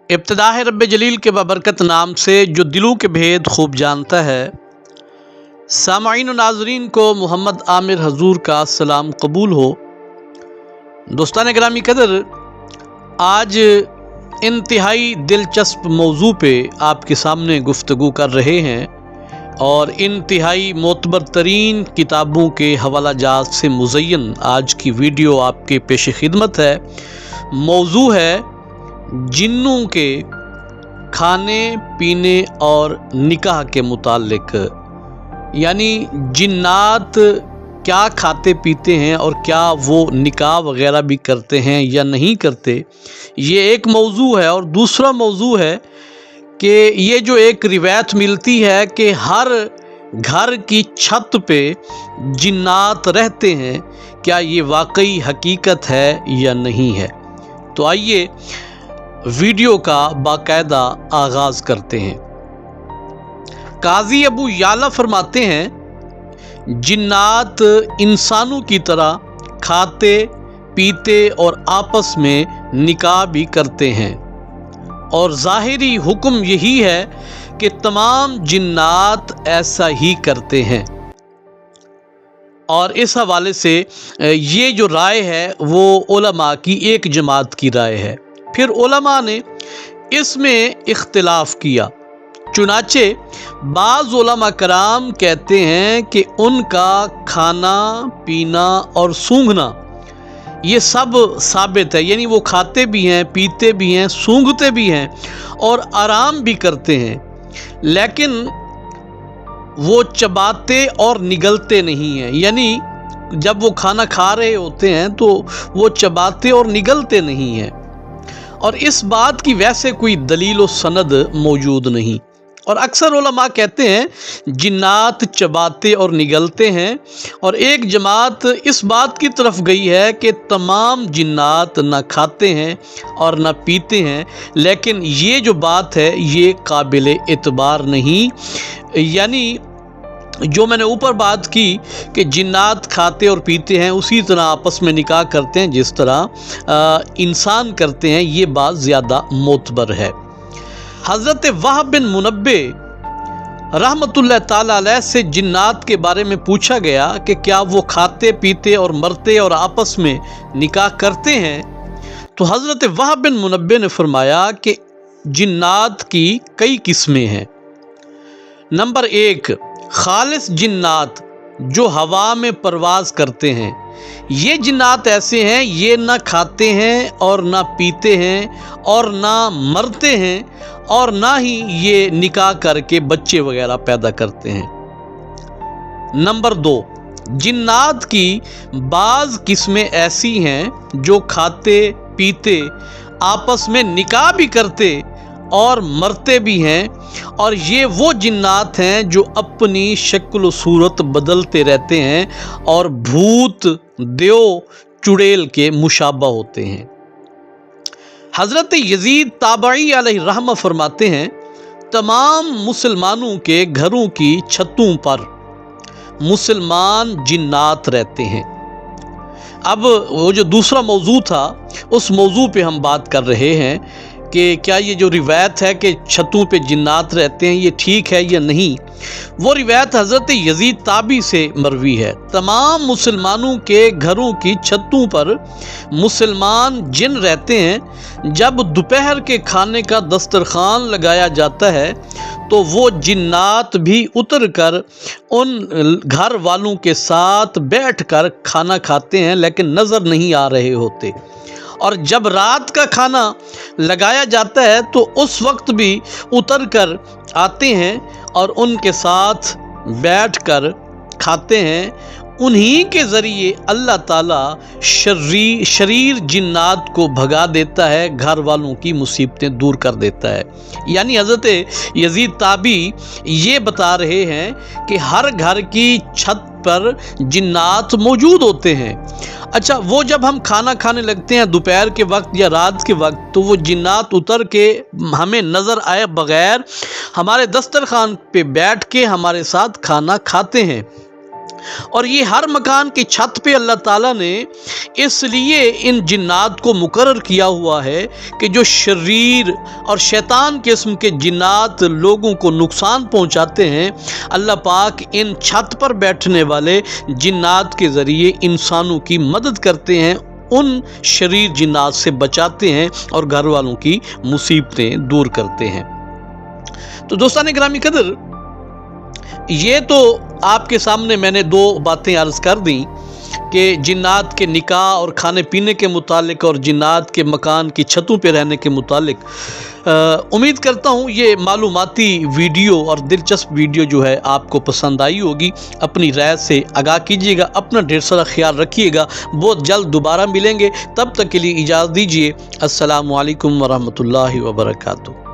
इब्तिदा है रब्ब जलील के बाबरकत नाम से जो दिलों के भेद खूब जानता है। सामाईन व नाज़रीन को मोहम्मद आमिर हजूर का सलाम कबूल हो। दोस्तान गिरामी कदर, आज इंतहाई दिलचस्प मौजू पे आपके सामने गुफ्तगू कर रहे हैं और इंतहाई मोतबर तरीन किताबों के हवाला जात से मुज़य्यन आज की वीडियो आपके पेश खिदमत है। मौजू है जिन्नों के खाने पीने और निकाह के मुतालिक, यानी जिन्नात क्या खाते पीते हैं और क्या वो निकाह वगैरह भी करते हैं या नहीं करते, ये एक मौजू है। और दूसरा मौजू है कि ये जो एक रिवायत मिलती है कि हर घर की छत पे जिन्नात रहते हैं, क्या ये वाकई हकीकत है या नहीं है। तो आइए वीडियो का बाकायदा आगाज़ करते हैं। काजी अबू याला फरमाते हैं, जिन्नात इंसानों की तरह खाते पीते और आपस में निकाह भी करते हैं और ज़ाहिरी हुक्म यही है कि तमाम जिन्नात ऐसा ही करते हैं। और इस हवाले से ये जो राय है वो उलमा की एक जमात की राय है। फिर उलमा ने इसमें इख्तिलाफ किया। चुनाचे बाज़ उलमा कराम कहते हैं कि उनका खाना पीना और सूंघना ये सब साबित है, यानी वो खाते भी हैं, पीते भी हैं, सूंघते भी हैं और आराम भी करते हैं, लेकिन वो चबाते और निगलते नहीं हैं। यानी जब वो खाना खा रहे होते हैं तो वो चबाते और निगलते नहीं हैं। और इस बात की वैसे कोई दलील व सनद मौजूद नहीं। और अक्सर उलमा कहते हैं जिन्नात चबाते और निगलते हैं, और एक जमात इस बात की तरफ गई है कि तमाम जिन्नात ना खाते हैं और ना पीते हैं। लेकिन ये जो बात है ये काबिल एतबार नहीं। यानी जो मैंने ऊपर बात की कि जिन्नात खाते और पीते हैं उसी तरह आपस में निकाह करते हैं जिस तरह इंसान करते हैं, ये बात ज़्यादा मोतबर है। हज़रत वहाब बिन मुनब्बे रहमतुल्लाह ताला अलैह से जिन्नात के बारे में पूछा गया कि क्या वो खाते पीते और मरते और आपस में निकाह करते हैं। तो हज़रत वहाब बिन मुनब्बे ने फरमाया कि जिन्नात की कई किस्में हैं। नंबर 1, खालिस जिन्नात जो हवा में परवाज़ करते हैं। ये जिन्नात ऐसे हैं, ये ना खाते हैं और ना पीते हैं और ना मरते हैं और ना ही ये निकाह करके बच्चे वगैरह पैदा करते हैं। नंबर 2, जिन्नात की बाज़ किस्में ऐसी हैं जो खाते पीते आपस में निकाह भी करते और मरते भी हैं, और ये वो जिन्नात हैं जो अपनी शक्ल सूरत बदलते रहते हैं और भूत देव चुड़ैल के मुशाबा होते हैं। हज़रत यजीद ताबई अलैहि रहमा फरमाते हैं, तमाम मुसलमानों के घरों की छतों पर मुसलमान जिन्नात रहते हैं। अब वो जो दूसरा मौजू था उस मौजू पे हम बात कर रहे हैं कि क्या ये जो रिवायत है कि छतों पे जिन्नात रहते हैं ये ठीक है या नहीं। वो रिवायत हज़रत यजीद ताबी से मरवी है। तमाम मुसलमानों के घरों की छतों पर मुसलमान जिन रहते हैं। जब दोपहर के खाने का दस्तरखान लगाया जाता है तो वो जिन्नात भी उतर कर उन घर वालों के साथ बैठकर खाना खाते हैं, लेकिन नज़र नहीं आ रहे होते। और जब रात का खाना लगाया जाता है तो उस वक्त भी उतर कर आते हैं और उनके साथ बैठकर खाते हैं। उन्हीं के ज़रिए अल्लाह ताला शरीर जिन्नात को भगा देता है, घर वालों की मुसीबतें दूर कर देता है। यानी हज़रत यजीद ताबी ये बता रहे हैं कि हर घर की छत पर जिन्नात मौजूद होते हैं। अच्छा, वो जब हम खाना खाने लगते हैं दोपहर के वक्त या रात के वक्त तो वो जिन्नात उतर के हमें नज़र आए बग़ैर हमारे दस्तरखान पे बैठ के हमारे साथ खाना खाते हैं। اور یہ ہر مکان کی چھت پہ اللہ تعالیٰ نے اس لیے ان جنات کو مقرر کیا ہوا ہے کہ جو شریر اور شیطان قسم کے جنات لوگوں کو نقصان پہنچاتے ہیں، اللہ پاک ان چھت پر بیٹھنے والے جنات کے ذریعے انسانوں کی مدد کرتے ہیں، ان شریر جنات سے بچاتے ہیں اور گھر والوں کی مصیبتیں دور کرتے ہیں۔ تو دوستان گرامی قدر، یہ تو آپ کے سامنے میں نے دو باتیں عرض کر دیں کہ جنات کے نکاح اور کھانے پینے کے متعلق اور جنات کے مکان کی چھتوں پہ رہنے کے متعلق۔ امید کرتا ہوں یہ معلوماتی ویڈیو اور دلچسپ ویڈیو جو ہے آپ کو پسند آئی ہوگی۔ اپنی رائے سے آگاہ کیجیے گا، اپنا ڈھیر سارا خیال رکھیے گا۔ بہت جلد دوبارہ ملیں گے، تب تک کے لیے اجازت دیجیے۔ السلام علیکم ورحمۃ اللہ وبرکاتہ۔